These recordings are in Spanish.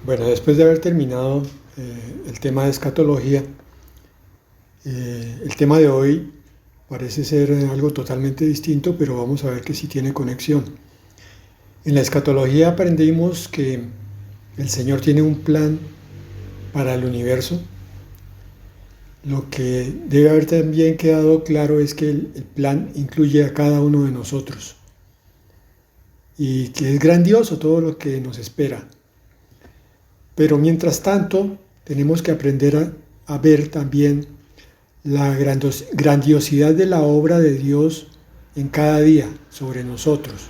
Bueno, después de haber terminado el tema de escatología, el tema de hoy parece ser algo totalmente distinto, pero vamos a ver que sí tiene conexión. En la escatología aprendimos que el Señor tiene un plan para el universo. Lo que debe haber también quedado claro es que el plan incluye a cada uno de nosotros y que es grandioso todo lo que nos espera. Pero mientras tanto, tenemos que aprender a ver también la grandiosidad de la obra de Dios en cada día sobre nosotros.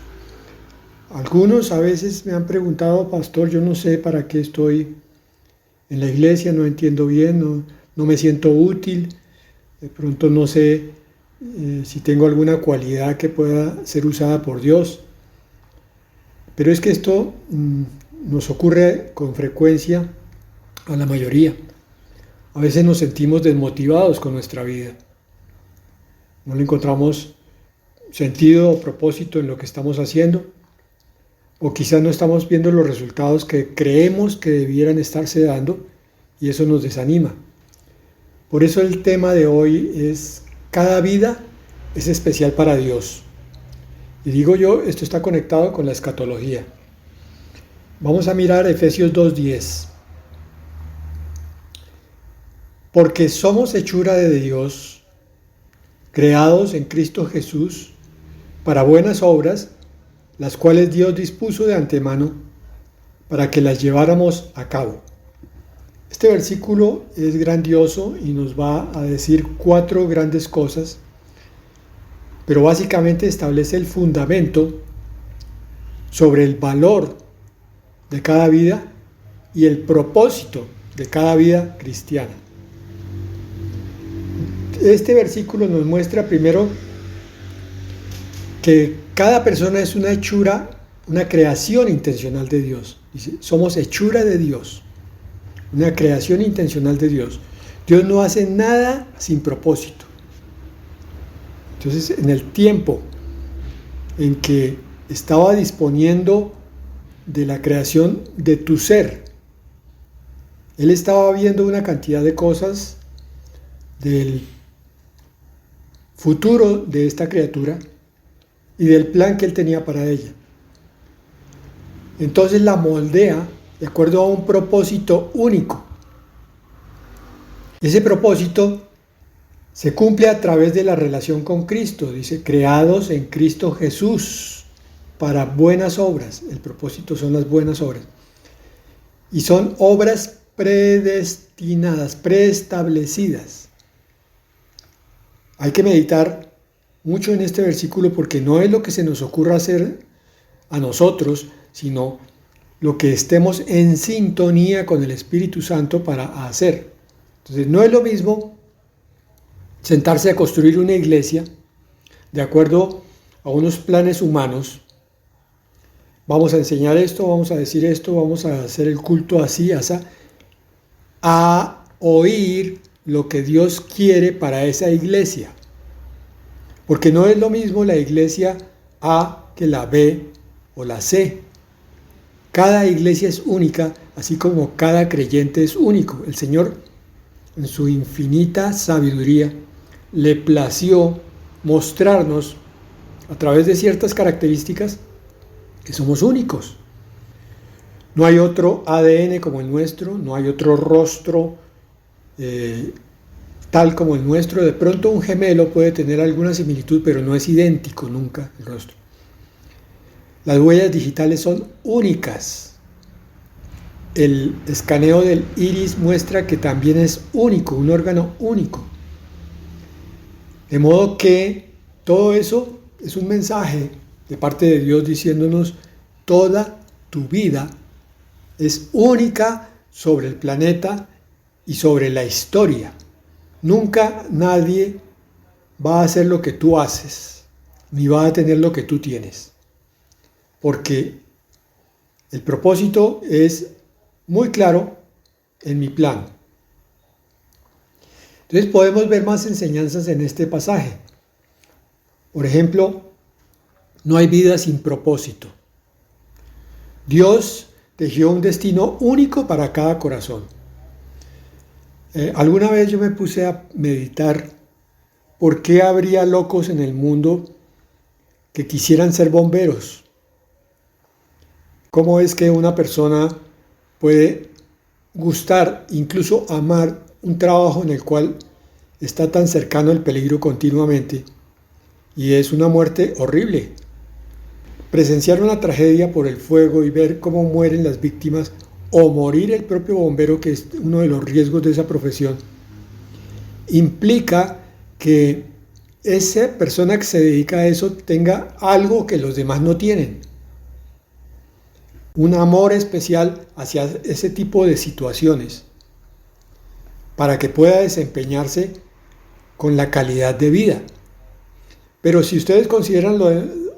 Algunos a veces me han preguntado, pastor, yo no sé para qué estoy en la iglesia, no entiendo bien, no me siento útil, de pronto no sé si tengo alguna cualidad que pueda ser usada por Dios. Pero es que esto nos ocurre con frecuencia a la mayoría. A veces nos sentimos desmotivados con nuestra vida. No le encontramos sentido o propósito en lo que estamos haciendo. O quizás no estamos viendo los resultados que creemos que debieran estarse dando y eso nos desanima. Por eso el tema de hoy es: cada vida es especial para Dios. Y digo yo, esto está conectado con la escatología. Vamos a mirar Efesios 2:10. Porque somos hechura de Dios, creados en Cristo Jesús, para buenas obras, las cuales Dios dispuso de antemano para que las lleváramos a cabo. Este versículo es grandioso y nos va a decir 4 grandes cosas, pero básicamente establece el fundamento sobre el valor de cada vida y el propósito de cada vida cristiana. Este versículo nos muestra primero que cada persona es una hechura, una creación intencional de Dios. Dice, somos hechura de Dios, una creación intencional de Dios. Dios no hace nada sin propósito. Entonces, en el tiempo en que estaba disponiendo de la creación de tu ser, Él estaba viendo una cantidad de cosas del futuro de esta criatura y del plan que Él tenía para ella. Entonces la moldea de acuerdo a un propósito único. Ese propósito se cumple a través de la relación con Cristo. Dice, creados en Cristo Jesús para buenas obras. El propósito son las buenas obras. Y son obras predestinadas, preestablecidas. Hay que meditar mucho en este versículo porque no es lo que se nos ocurra hacer a nosotros, sino lo que estemos en sintonía con el Espíritu Santo para hacer. Entonces, no es lo mismo sentarse a construir una iglesia de acuerdo a unos planes humanos. Vamos a enseñar esto, vamos a decir esto, vamos a hacer el culto así, así, a oír lo que Dios quiere para esa iglesia. Porque no es lo mismo la iglesia A que la B o la C. Cada iglesia es única, así como cada creyente es único. El Señor, en su infinita sabiduría, le plació mostrarnos a través de ciertas características que somos únicos. No hay otro ADN como el nuestro, no hay otro rostro tal como el nuestro. De pronto un gemelo puede tener alguna similitud, pero no es idéntico nunca el rostro. Las huellas digitales son únicas. El escaneo del iris muestra que también es único, un órgano único. De modo que todo eso es un mensaje de parte de Dios diciéndonos: toda tu vida es única sobre el planeta y sobre la historia. Nunca nadie va a hacer lo que tú haces, ni va a tener lo que tú tienes. Porque el propósito es muy claro en mi plan. Entonces podemos ver más enseñanzas en este pasaje. Por ejemplo, no hay vida sin propósito. Dios tejió un destino único para cada corazón. Alguna vez yo me puse a meditar por qué habría locos en el mundo que quisieran ser bomberos. ¿Cómo es que una persona puede gustar, incluso amar un trabajo en el cual está tan cercano el peligro continuamente? Y es una muerte horrible. Presenciar una tragedia por el fuego y ver cómo mueren las víctimas o morir el propio bombero, que es uno de los riesgos de esa profesión, implica que esa persona que se dedica a eso tenga algo que los demás no tienen. Un amor especial hacia ese tipo de situaciones para que pueda desempeñarse con la calidad de vida. Pero si ustedes consideran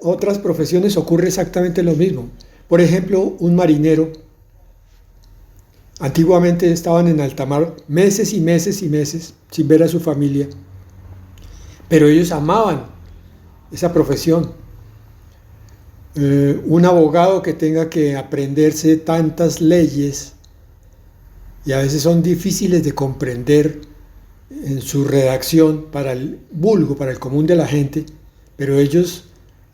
otras profesiones, ocurre exactamente lo mismo. Por ejemplo, un marinero. Antiguamente estaban en alta mar meses y meses y meses sin ver a su familia, pero ellos amaban esa profesión. Un abogado que tenga que aprenderse tantas leyes y a veces son difíciles de comprender en su redacción para el vulgo, para el común de la gente, pero ellos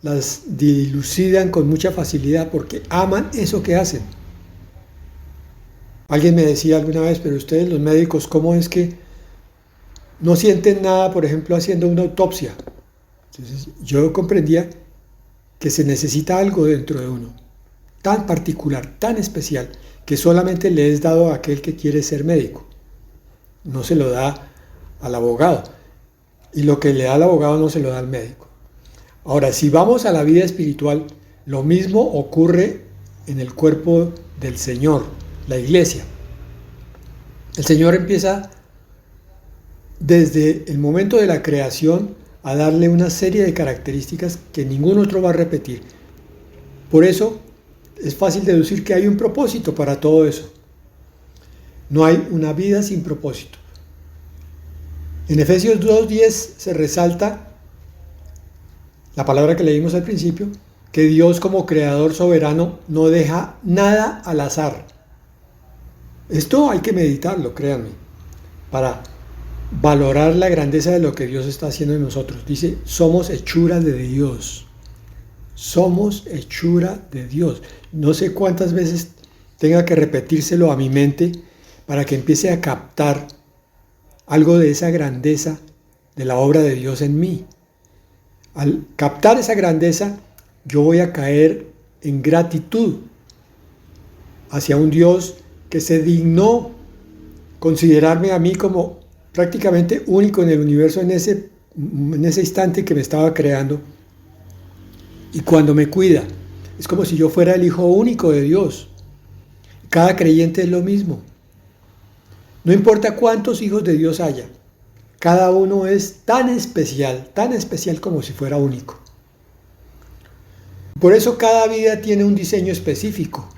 las dilucidan con mucha facilidad porque aman eso que hacen. Alguien me decía alguna vez, pero ustedes los médicos, ¿cómo es que no sienten nada, por ejemplo, haciendo una autopsia? Entonces, yo comprendía que se necesita algo dentro de uno, tan particular, tan especial, que solamente le es dado a aquel que quiere ser médico. No se lo da al abogado. Y lo que le da al abogado no se lo da al médico. Ahora, si vamos a la vida espiritual, lo mismo ocurre en el cuerpo del Señor, la iglesia. El Señor empieza desde el momento de la creación a darle una serie de características que ningún otro va a repetir. Por eso es fácil deducir que hay un propósito para todo eso. No hay una vida sin propósito. En Efesios 2:10 se resalta la palabra que leímos al principio, que Dios como creador soberano no deja nada al azar. Esto hay que meditarlo, créanme, para valorar la grandeza de lo que Dios está haciendo en nosotros. Dice, somos hechura de Dios. Somos hechura de Dios. No sé cuántas veces tenga que repetírselo a mi mente para que empiece a captar algo de esa grandeza de la obra de Dios en mí. Al captar esa grandeza, yo voy a caer en gratitud hacia un Dios que se dignó considerarme a mí como prácticamente único en el universo en ese instante que me estaba creando. Y cuando me cuida, es como si yo fuera el hijo único de Dios. Cada creyente es lo mismo. No importa cuántos hijos de Dios haya, cada uno es tan especial como si fuera único. Por eso cada vida tiene un diseño específico.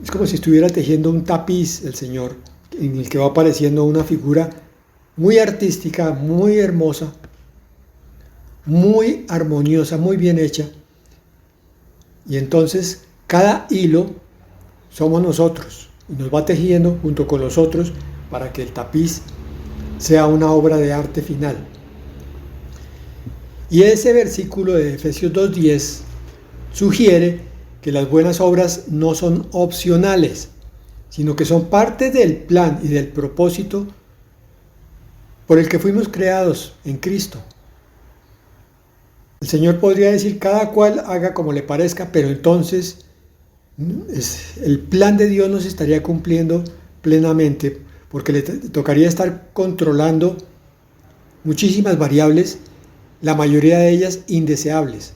Es como si estuviera tejiendo un tapiz el Señor, en el que va apareciendo una figura muy artística, muy hermosa, muy armoniosa, muy bien hecha. Y entonces cada hilo somos nosotros, y nos va tejiendo junto con los otros para que el tapiz sea una obra de arte final. Y ese versículo de Efesios 2:10 sugiere que las buenas obras no son opcionales, sino que son parte del plan y del propósito por el que fuimos creados en Cristo. El Señor podría decir, cada cual haga como le parezca, pero entonces el plan de Dios no se estaría cumpliendo plenamente, porque le tocaría estar controlando muchísimas variables, la mayoría de ellas indeseables.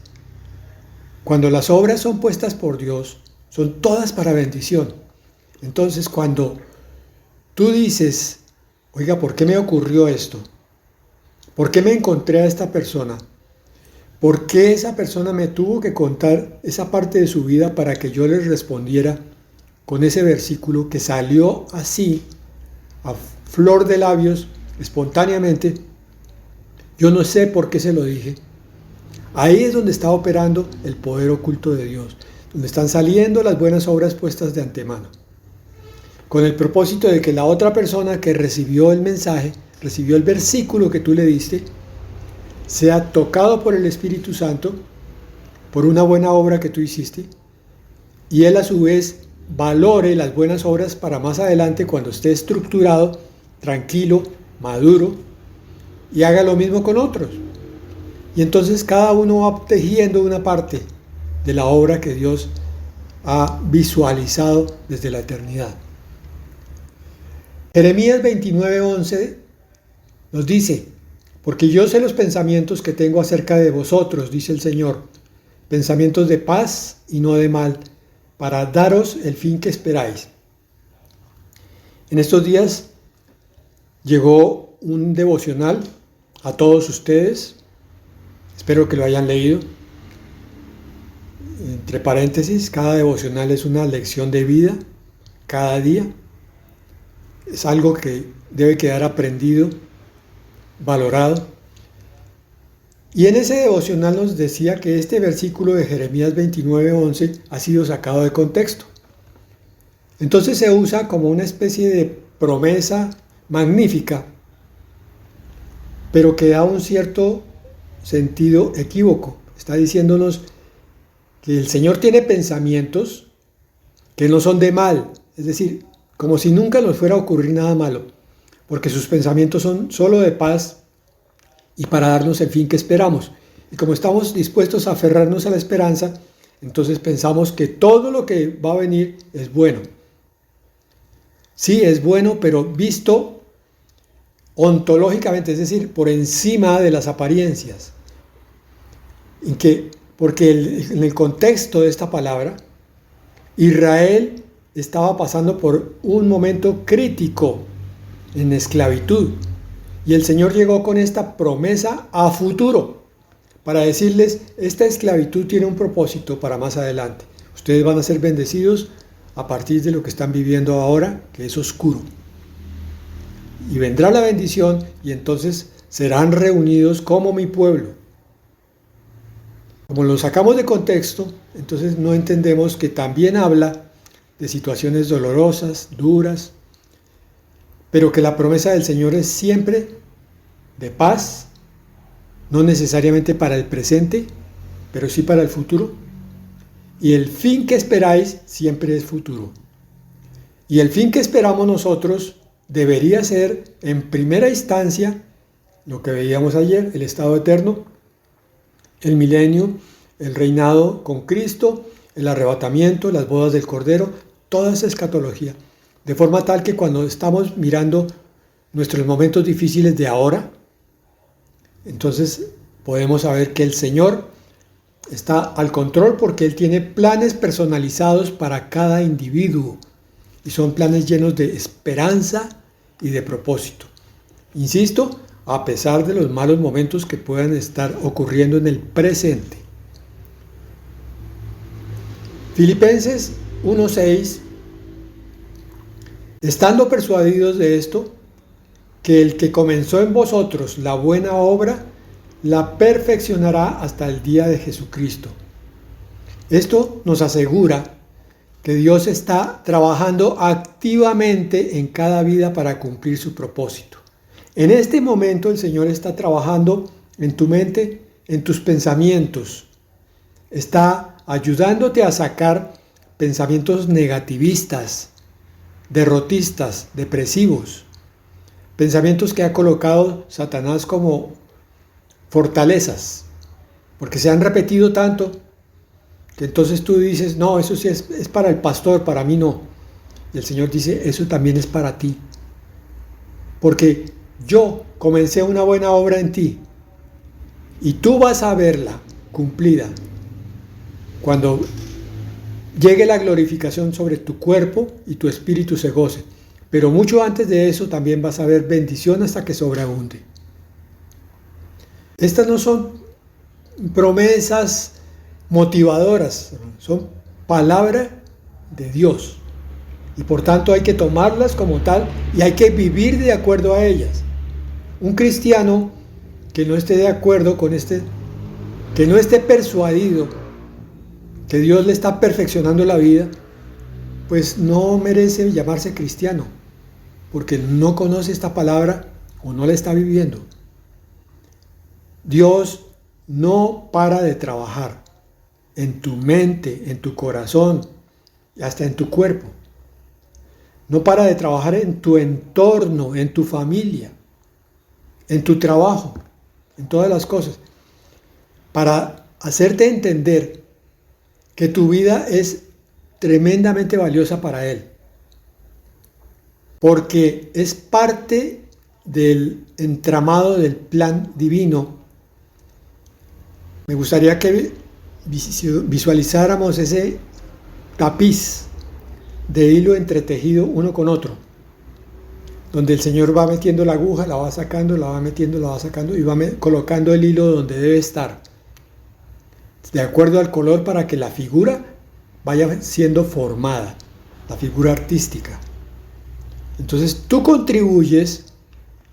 Cuando las obras son puestas por Dios, son todas para bendición. Entonces, cuando tú dices, oiga, ¿por qué me ocurrió esto? ¿Por qué me encontré a esta persona? ¿Por qué esa persona me tuvo que contar esa parte de su vida para que yo les respondiera con ese versículo que salió así, a flor de labios, espontáneamente? Yo no sé por qué se lo dije. Ahí es donde está operando el poder oculto de Dios. donde están saliendo las buenas obras puestas de antemano, con el propósito de que la otra persona que recibió el mensaje, recibió el versículo que tú le diste, sea tocado por el Espíritu Santo, por una buena obra que tú hiciste, y él a su vez valore las buenas obras para más adelante cuando esté estructurado, tranquilo, maduro, y haga lo mismo con otros. Y entonces cada uno va tejiendo una parte de la obra que Dios ha visualizado desde la eternidad. Jeremías 29:11 nos dice: porque yo sé los pensamientos que tengo acerca de vosotros, dice el Señor, pensamientos de paz y no de mal, para daros el fin que esperáis. En estos días llegó un devocional a todos ustedes, espero que lo hayan leído. Entre paréntesis, cada devocional es una lección de vida, cada día. Es algo que debe quedar aprendido, valorado. Y en ese devocional nos decía que este versículo de Jeremías 29:11 ha sido sacado de contexto. Entonces se usa como una especie de promesa magnífica, pero que da un cierto sentido equívoco. Está diciéndonos que el Señor tiene pensamientos que no son de mal, es decir, como si nunca nos fuera a ocurrir nada malo, porque sus pensamientos son solo de paz y para darnos el fin que esperamos. Y como estamos dispuestos a aferrarnos a la esperanza, entonces pensamos que todo lo que va a venir es bueno. Sí, es bueno, pero visto ontológicamente, es decir, por encima de las apariencias. Porque en el contexto de esta palabra, Israel estaba pasando por un momento crítico en esclavitud. Y el Señor llegó con esta promesa a futuro para decirles: esta esclavitud tiene un propósito para más adelante. Ustedes van a ser bendecidos a partir de lo que están viviendo ahora, que es oscuro. Y vendrá la bendición y entonces serán reunidos como mi pueblo. Como lo sacamos de contexto, entonces no entendemos que también habla de situaciones dolorosas, duras, pero que la promesa del Señor es siempre de paz, no necesariamente para el presente, pero sí para el futuro. Y el fin que esperáis siempre es futuro. Y el fin que esperamos nosotros debería ser, en primera instancia, lo que veíamos ayer, el estado eterno, el milenio, el reinado con Cristo, el arrebatamiento, las bodas del Cordero, toda esa escatología. De forma tal que cuando estamos mirando nuestros momentos difíciles de ahora, entonces podemos saber que el Señor está al control porque Él tiene planes personalizados para cada individuo. Y son planes llenos de esperanza y de propósito. Insisto, a pesar de los malos momentos que puedan estar ocurriendo en el presente. Filipenses 1:6: estando persuadidos de esto, que el que comenzó en vosotros la buena obra, la perfeccionará hasta el día de Jesucristo. Esto nos asegura que Dios está trabajando activamente en cada vida para cumplir su propósito. En este momento el Señor está trabajando en tu mente, en tus pensamientos. Está ayudándote a sacar pensamientos negativistas, derrotistas, depresivos. Pensamientos que ha colocado Satanás como fortalezas, porque se han repetido tanto que entonces tú dices: no, eso sí es para el pastor, para mí no. Y el Señor dice: eso también es para ti, porque yo comencé una buena obra en ti y tú vas a verla cumplida cuando llegue la glorificación sobre tu cuerpo y tu espíritu se goce. Pero mucho antes de eso también vas a ver bendición hasta que sobreabunde. Estas no son promesas motivadoras, son palabra de Dios. Y por tanto hay que tomarlas como tal y hay que vivir de acuerdo a ellas. Un cristiano que no esté de acuerdo con que no esté persuadido que Dios le está perfeccionando la vida, pues no merece llamarse cristiano, porque no conoce esta palabra o no la está viviendo. Dios no para de trabajar en tu mente, en tu corazón y hasta en tu cuerpo. No para de trabajar en tu entorno, en tu familia, en tu trabajo, en todas las cosas, para hacerte entender que tu vida es tremendamente valiosa para Él, porque es parte del entramado del plan divino. Me gustaría que visualizáramos ese tapiz de hilo entretejido uno con otro, donde el Señor va metiendo la aguja, la va sacando, la va metiendo, la va sacando y va colocando el hilo donde debe estar, de acuerdo al color, para que la figura vaya siendo formada, la figura artística. Entonces tú contribuyes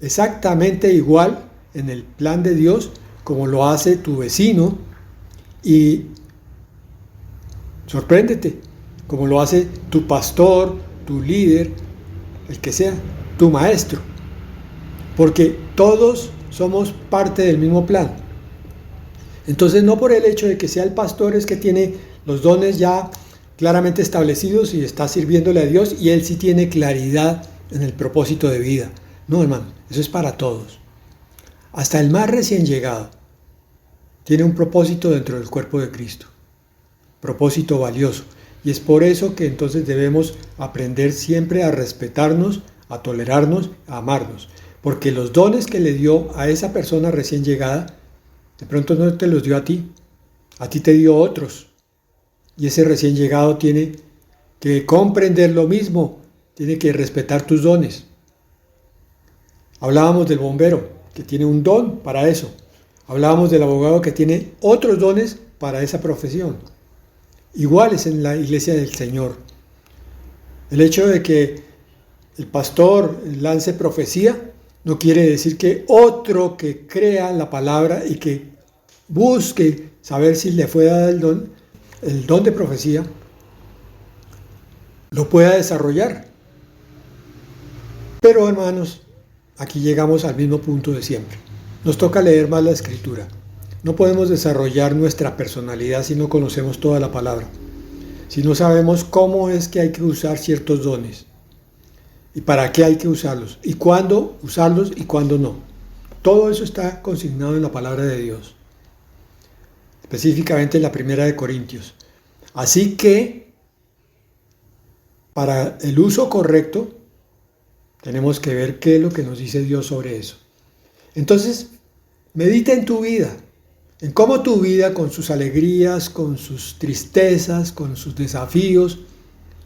exactamente igual en el plan de Dios como lo hace tu vecino, y sorpréndete, como lo hace tu pastor, tu líder, el que sea, tu maestro, porque todos somos parte del mismo plan. Entonces, no por el hecho de que sea el pastor es que tiene los dones ya claramente establecidos y está sirviéndole a Dios y él sí tiene claridad en el propósito de vida. No, hermano, eso es para todos. Hasta el más recién llegado tiene un propósito dentro del cuerpo de Cristo, propósito valioso. Y es por eso que entonces debemos aprender siempre a respetarnos, a tolerarnos, a amarnos. Porque los dones que le dio a esa persona recién llegada, de pronto no te los dio a ti te dio otros. Y ese recién llegado tiene que comprender lo mismo, tiene que respetar tus dones. Hablábamos del bombero, que tiene un don para eso. Hablábamos del abogado, que tiene otros dones para esa profesión. Iguales en la iglesia del Señor. El hecho de que el pastor lance profecía no quiere decir que otro que crea la palabra y que busque saber si le fue dado el don de profecía, lo pueda desarrollar. Pero hermanos, aquí llegamos al mismo punto de siempre. Nos toca leer más la Escritura. No podemos desarrollar nuestra personalidad si no conocemos toda la palabra, si no sabemos cómo es que hay que usar ciertos dones y para qué hay que usarlos y cuándo usarlos y cuándo no. Todo eso está consignado en la palabra de Dios, específicamente en la Primera de Corintios. Así que para el uso correcto tenemos que ver qué es lo que nos dice Dios sobre eso. Entonces, medita en tu vida, en cómo tu vida, con sus alegrías, con sus tristezas, con sus desafíos,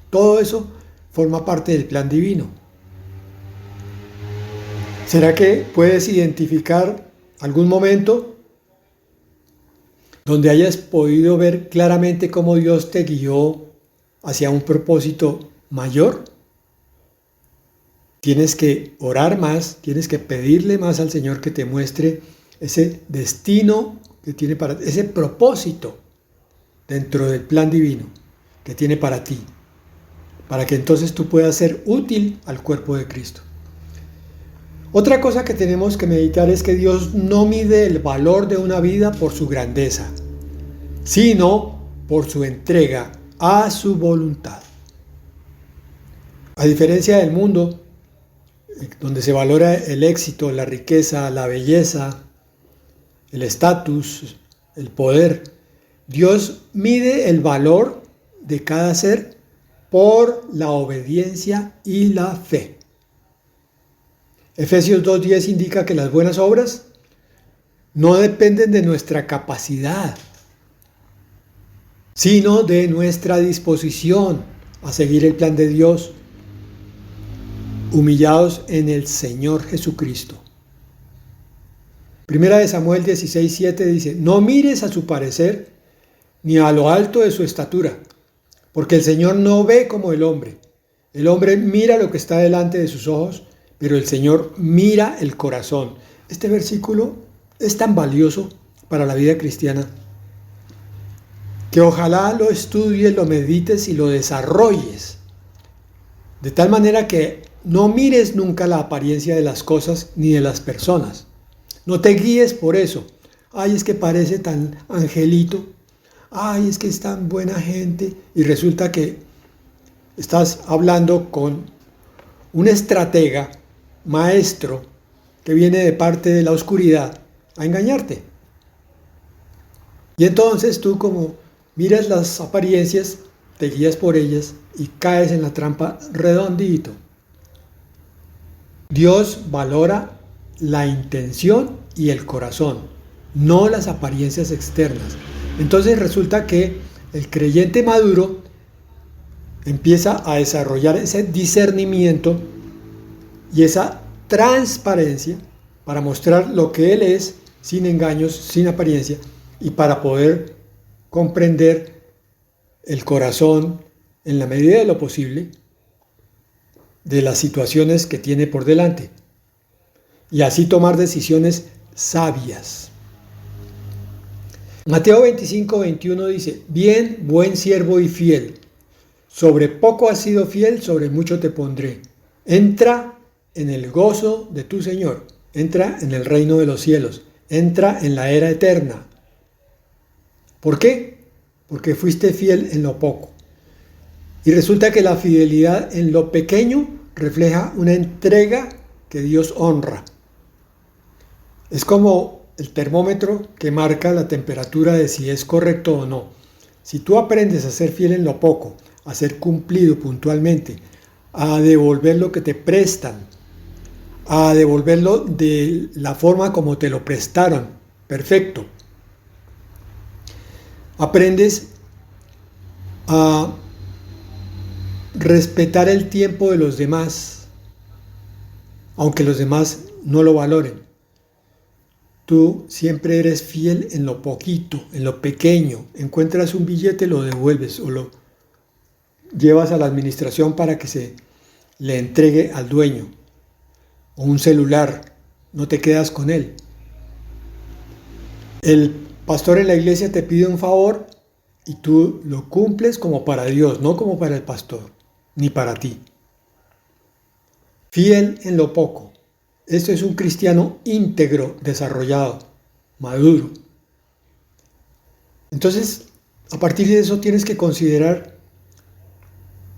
todo eso forma parte del plan divino. ¿Será que puedes identificar algún momento donde hayas podido ver claramente cómo Dios te guió hacia un propósito mayor? Tienes que orar más, tienes que pedirle más al Señor que te muestre ese destino que tiene para ti, ese propósito dentro del plan divino que tiene para ti, para que entonces tú puedas ser útil al cuerpo de Cristo. Otra cosa que tenemos que meditar es que Dios no mide el valor de una vida por su grandeza, sino por su entrega a su voluntad. A diferencia del mundo, donde se valora el éxito, la riqueza, la belleza, el estatus, el poder, Dios mide el valor de cada ser por la obediencia y la fe. Efesios 2:10 indica que las buenas obras no dependen de nuestra capacidad, sino de nuestra disposición a seguir el plan de Dios, humillados en el Señor Jesucristo. Primera de Samuel 16:7 dice: no mires a su parecer ni a lo alto de su estatura, porque el Señor no ve como el hombre. El hombre mira lo que está delante de sus ojos, pero el Señor mira el corazón. Este versículo es tan valioso para la vida cristiana. que ojalá lo estudies, lo medites y lo desarrolles, de tal manera que no mires nunca la apariencia de las cosas ni de las personas. No te guíes por eso. Ay, es que parece tan angelito. Ay, es que es tan buena gente. Y resulta que estás hablando con un estratega, maestro, que viene de parte de la oscuridad a engañarte. Y entonces tú, como miras las apariencias, te guías por ellas y caes en la trampa redondito. Dios valora la intención y el corazón, no las apariencias externas. Entonces resulta que el creyente maduro empieza a desarrollar ese discernimiento y esa transparencia para mostrar lo que él es, sin engaños, sin apariencia, y para poder comprender el corazón en la medida de lo posible de las situaciones que tiene por delante y así tomar decisiones sabias. Mateo 25:21 dice: bien, buen siervo y fiel, sobre poco has sido fiel, sobre mucho te pondré. Entra en el gozo de tu Señor, entra en el reino de los cielos, entra en la era eterna. ¿Por qué? Porque fuiste fiel en lo poco. Y resulta que la fidelidad en lo pequeño refleja una entrega que Dios honra. Es como el termómetro que marca la temperatura de si es correcto o no. Si tú aprendes a ser fiel en lo poco, a ser cumplido puntualmente, a devolver lo que te prestan, a devolverlo de la forma como te lo prestaron, perfecto. Aprendes a respetar el tiempo de los demás, aunque los demás no lo valoren. Tú siempre eres fiel en lo poquito, en lo pequeño. Encuentras un billete, lo devuelves o lo llevas a la administración para que se le entregue al dueño. O un celular, no te quedas con él. El pastor en la iglesia te pide un favor y tú lo cumples como para Dios, no como para el pastor, ni para ti. Fiel en lo poco. Esto es un cristiano íntegro, desarrollado, maduro. Entonces, a partir de eso tienes que considerar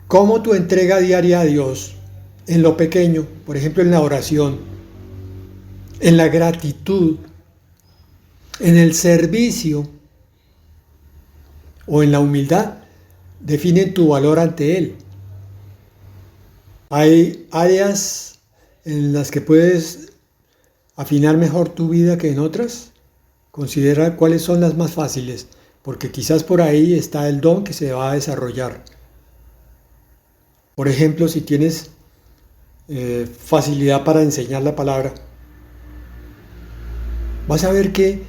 cómo tu entrega diaria a Dios, en lo pequeño, por ejemplo en la oración, en la gratitud, en el servicio o en la humildad, definen tu valor ante Él. Hay áreas en las que puedes afinar mejor tu vida que en otras. Considera cuáles son las más fáciles, porque quizás por ahí está el don que se va a desarrollar. Por ejemplo, si tienes facilidad para enseñar la palabra, vas a ver que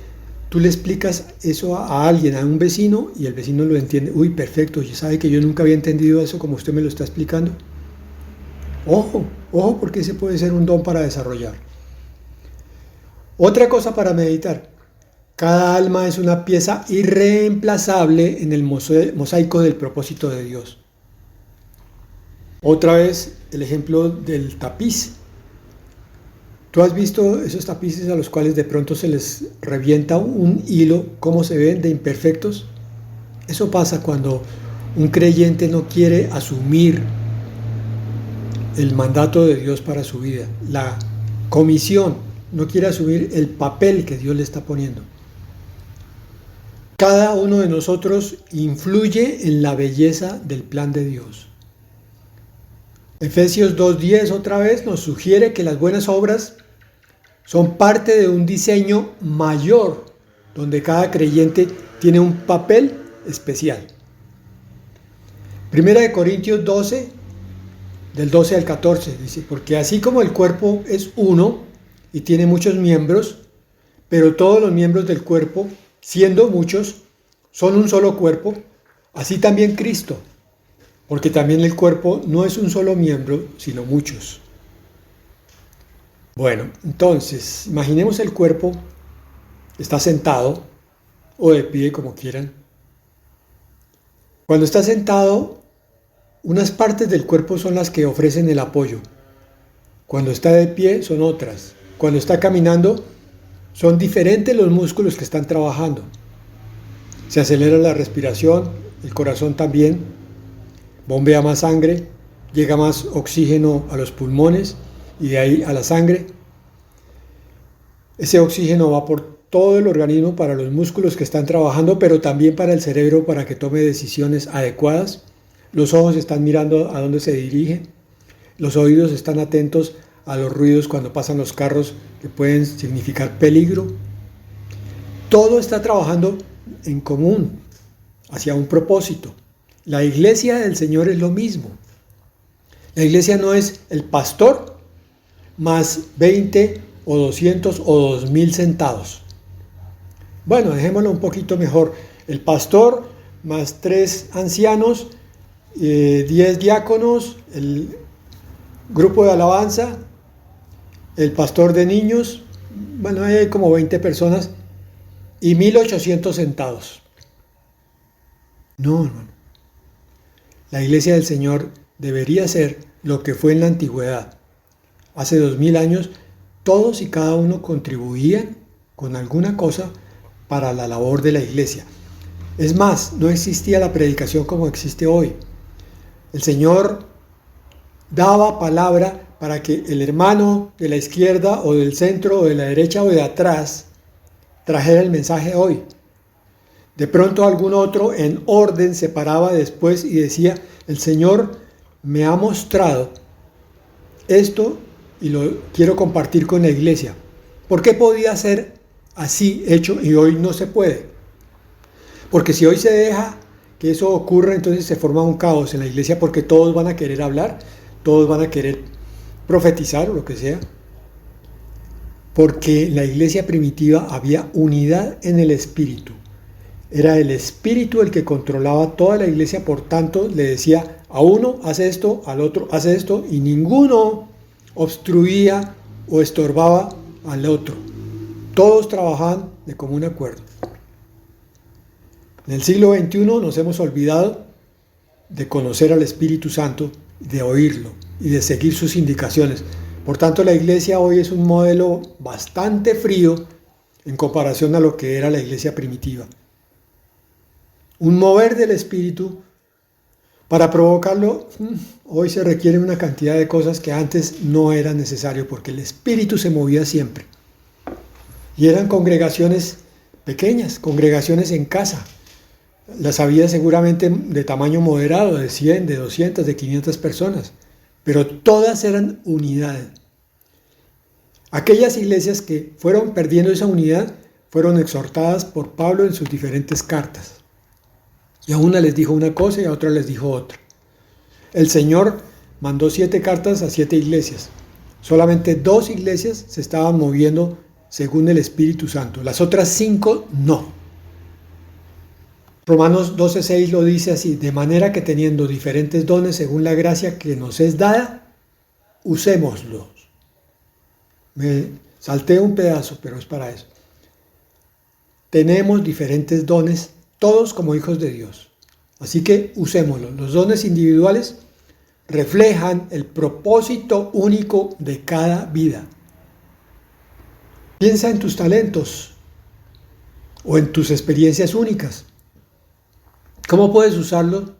tú le explicas eso a alguien, a un vecino, y el vecino lo entiende. Uy, perfecto, ya sabe que yo nunca había entendido eso como usted me lo está explicando. Ojo, porque ese puede ser un don para desarrollar. Otra cosa para meditar. Cada alma es una pieza irreemplazable en el mosaico del propósito de Dios. Otra vez el ejemplo del tapiz. ¿Tú has visto esos tapices a los cuales de pronto se les revienta un hilo? ¿Cómo se ven de imperfectos? Eso pasa cuando un creyente no quiere asumir el mandato de Dios para su vida, la comisión, no quiere asumir el papel que Dios le está poniendo. Cada uno de nosotros influye en la belleza del plan de Dios. Efesios 2:10 otra vez nos sugiere que las buenas obras son parte de un diseño mayor, donde cada creyente tiene un papel especial. Primera de Corintios 12, del 12 al 14, dice: porque así como el cuerpo es uno y tiene muchos miembros, pero todos los miembros del cuerpo, siendo muchos, son un solo cuerpo, así también Cristo, porque también el cuerpo no es un solo miembro, sino muchos. Bueno, entonces, imaginemos el cuerpo, está sentado o de pie, como quieran, Cuando está sentado, unas partes del cuerpo son las que ofrecen el apoyo. Cuando está de pie son otras. Cuando está caminando son diferentes los músculos que están trabajando. Se acelera la respiración, el corazón también, bombea más sangre, llega más oxígeno a los pulmones y de ahí a la sangre. Ese oxígeno va por todo el organismo para los músculos que están trabajando, pero también para el cerebro para que tome decisiones adecuadas. Los ojos están mirando a dónde se dirige. Los oídos están atentos a los ruidos cuando pasan los carros que pueden significar peligro. Todo está trabajando en común hacia un propósito. La iglesia del Señor es lo mismo. La iglesia no es el pastor más 20 o 200 o 2000 sentados. Bueno, dejémoslo un poquito mejor. El pastor más 3 ancianos, 10 diáconos, el grupo de alabanza, el pastor de niños, bueno, hay como 20 personas y 1800 sentados. No, hermano. La iglesia del Señor debería ser lo que fue en la antigüedad. Hace 2000 años, todos y cada uno contribuían con alguna cosa para la labor de la iglesia. Es más, no existía la predicación como existe hoy. El Señor daba palabra para que el hermano de la izquierda o del centro o de la derecha o de atrás trajera el mensaje hoy. De pronto algún otro en orden se paraba después y decía, el Señor me ha mostrado esto y lo quiero compartir con la iglesia. ¿Por qué podía ser así hecho y hoy no se puede? Porque si hoy se deja que eso ocurra, entonces se forma un caos en la iglesia porque todos van a querer hablar, todos van a querer profetizar o lo que sea. Porque en la iglesia primitiva había unidad en el espíritu. Era el espíritu el que controlaba toda la iglesia, por tanto le decía a uno hace esto, al otro hace esto y ninguno obstruía o estorbaba al otro. Todos trabajaban de común acuerdo. En el siglo XXI nos hemos olvidado de conocer al Espíritu Santo, de oírlo y de seguir sus indicaciones. Por tanto, la iglesia hoy es un modelo bastante frío en comparación a lo que era la iglesia primitiva. Un mover del Espíritu, para provocarlo, hoy se requiere una cantidad de cosas que antes no era necesario porque el Espíritu se movía siempre. Y eran congregaciones pequeñas, congregaciones en casa. Las había seguramente de tamaño moderado, de 100, de 200, de 500 personas, pero todas eran unidad. Aquellas iglesias que fueron perdiendo esa unidad fueron exhortadas por Pablo en sus diferentes cartas. Y a una les dijo una cosa y a otra les dijo otra. El Señor mandó 7 cartas a 7 iglesias. Solamente 2 iglesias se estaban moviendo según el Espíritu Santo. Las otras 5 no. Romanos 12:6 lo dice así, de manera que teniendo diferentes dones según la gracia que nos es dada, usémoslos. Me salté un pedazo, pero es para eso. Tenemos diferentes dones, todos como hijos de Dios. Así que usémoslos. Los dones individuales reflejan el propósito único de cada vida. Piensa en tus talentos o en tus experiencias únicas. ¿Cómo puedes usarlo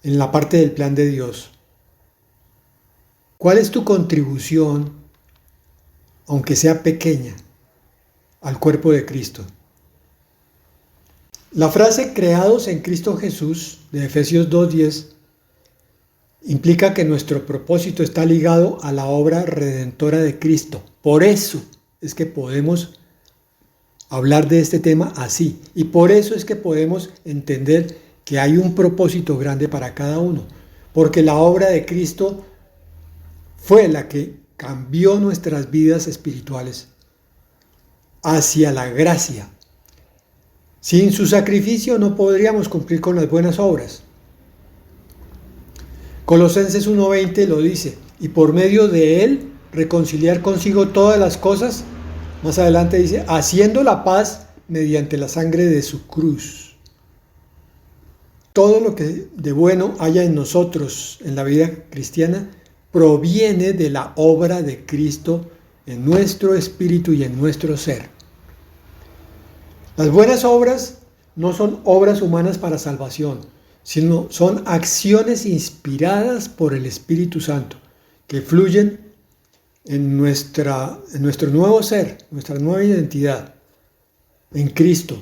en la parte del plan de Dios? ¿Cuál es tu contribución, aunque sea pequeña, al cuerpo de Cristo? La frase creados en Cristo Jesús de Efesios 2:10 implica que nuestro propósito está ligado a la obra redentora de Cristo. Por eso es que podemos hablar de este tema así. Y por eso es que podemos entender que hay un propósito grande para cada uno. Porque la obra de Cristo fue la que cambió nuestras vidas espirituales hacia la gracia. Sin su sacrificio no podríamos cumplir con las buenas obras. Colosenses 1:20 lo dice, y por medio de él reconciliar consigo todas las cosas. Más adelante dice, haciendo la paz mediante la sangre de su cruz. todo lo que de bueno haya en nosotros en la vida cristiana proviene de la obra de Cristo en nuestro espíritu y en nuestro ser. Las buenas obras no son obras humanas para salvación, sino son acciones inspiradas por el Espíritu Santo que fluyen en nuestro nuevo ser, nuestra nueva identidad en Cristo.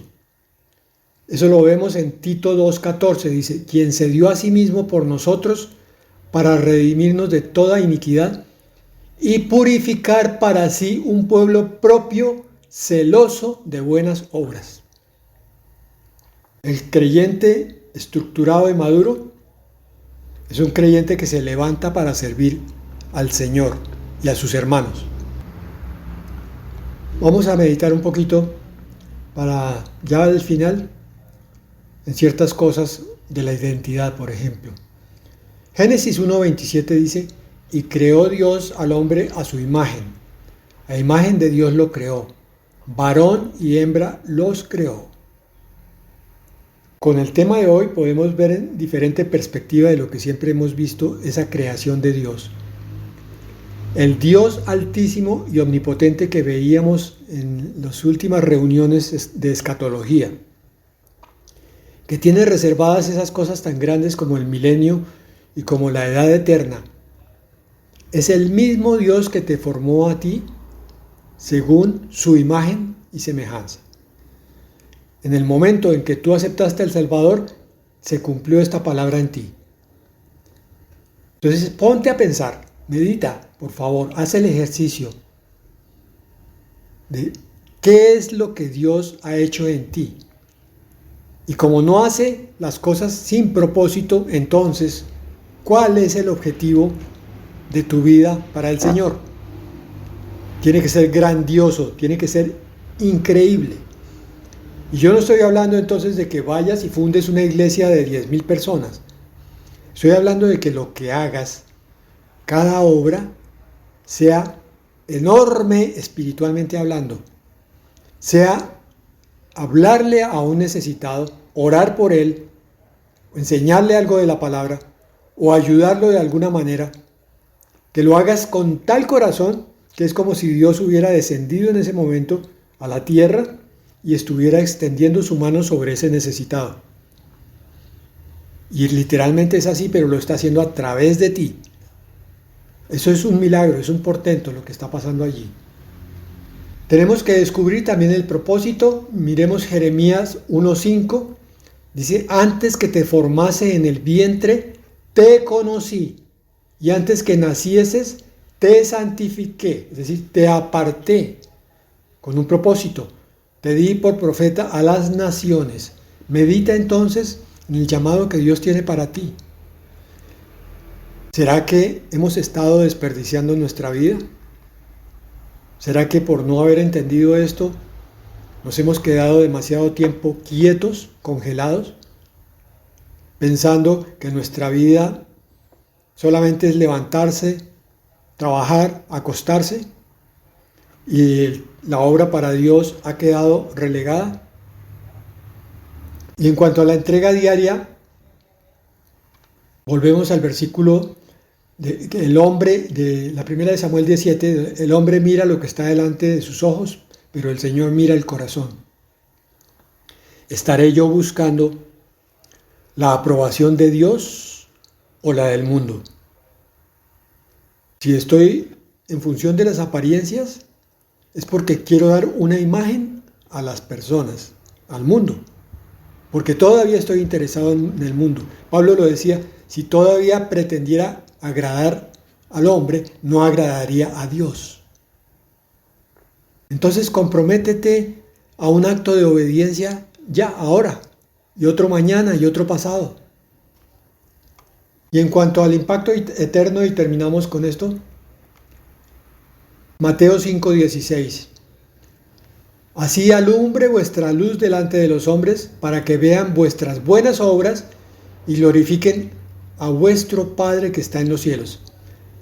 Eso lo vemos en Tito 2:14, dice, quien se dio a sí mismo por nosotros para redimirnos de toda iniquidad y purificar para sí un pueblo propio, celoso de buenas obras. El creyente estructurado y maduro es un creyente que se levanta para servir al Señor y a sus hermanos. Vamos a meditar un poquito para ya al final en ciertas cosas de la identidad, por ejemplo. Génesis 1:27 dice, y creó Dios al hombre a su imagen. A imagen de Dios lo creó. Varón y hembra los creó. Con el tema de hoy podemos ver en diferente perspectiva de lo que siempre hemos visto, esa creación de Dios. El Dios altísimo y omnipotente que veíamos en las últimas reuniones de escatología, que tiene reservadas esas cosas tan grandes como el milenio y como la edad eterna. Es el mismo Dios que te formó a ti según su imagen y semejanza. En el momento en que tú aceptaste al Salvador, se cumplió esta palabra en ti. Entonces ponte a pensar, medita, por favor, haz el ejercicio de qué es lo que Dios ha hecho en ti. Y como no hace las cosas sin propósito, entonces, ¿cuál es el objetivo de tu vida para el Señor? Tiene que ser grandioso, tiene que ser increíble. Y yo no estoy hablando entonces de que vayas y fundes una iglesia de 10,000 personas. Estoy hablando de que lo que hagas, cada obra, sea enorme espiritualmente hablando, sea hablarle a un necesitado, orar por él, enseñarle algo de la palabra o ayudarlo de alguna manera, que lo hagas con tal corazón que es como si Dios hubiera descendido en ese momento a la tierra y estuviera extendiendo su mano sobre ese necesitado. Y literalmente es así, pero lo está haciendo a través de ti. Eso es un milagro, es un portento lo que está pasando allí. Tenemos que descubrir también el propósito. Miremos Jeremías 1:5. Dice, antes que te formase en el vientre, te conocí. Y antes que nacieses, te santifiqué. Es decir, te aparté con un propósito. Te di por profeta a las naciones. Medita entonces en el llamado que Dios tiene para ti. ¿Será que hemos estado desperdiciando nuestra vida? ¿Será que por no haber entendido esto nos hemos quedado demasiado tiempo quietos, congelados, pensando que nuestra vida solamente es levantarse, trabajar, acostarse y la obra para Dios ha quedado relegada? Y en cuanto a la entrega diaria, volvemos al versículo el hombre, de la primera de Samuel 17, el hombre mira lo que está delante de sus ojos, pero el Señor mira el corazón. ¿Estaré yo buscando la aprobación de Dios o la del mundo? Si estoy en función de las apariencias, es porque quiero dar una imagen a las personas, al mundo, porque todavía estoy interesado en el mundo. Pablo lo decía, si todavía pretendiera agradar al hombre, no agradaría a Dios. Entonces comprométete a un acto de obediencia ya, ahora, y otro mañana, y otro pasado. Y en cuanto al impacto eterno, y terminamos con esto, Mateo 5:16. Así alumbre vuestra luz delante de los hombres, para que vean vuestras buenas obras y glorifiquen a vuestro Padre que está en los cielos.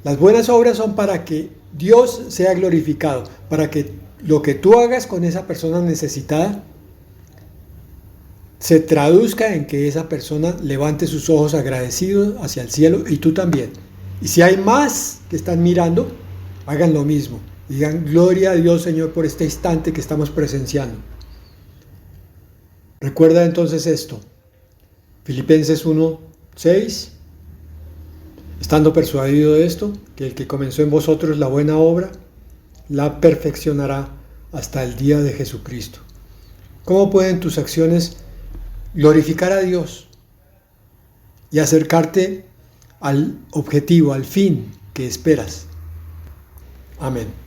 Las buenas obras son para que Dios sea glorificado, para que lo que tú hagas con esa persona necesitada se traduzca en que esa persona levante sus ojos agradecidos hacia el cielo y tú también. Y si hay más que están mirando, hagan lo mismo. Digan, gloria a Dios, Señor, por este instante que estamos presenciando. Recuerda entonces esto. Filipenses 1:6. Estando persuadido de esto, que el que comenzó en vosotros la buena obra, la perfeccionará hasta el día de Jesucristo. ¿Cómo pueden tus acciones glorificar a Dios y acercarte al objetivo, al fin que esperas? Amén.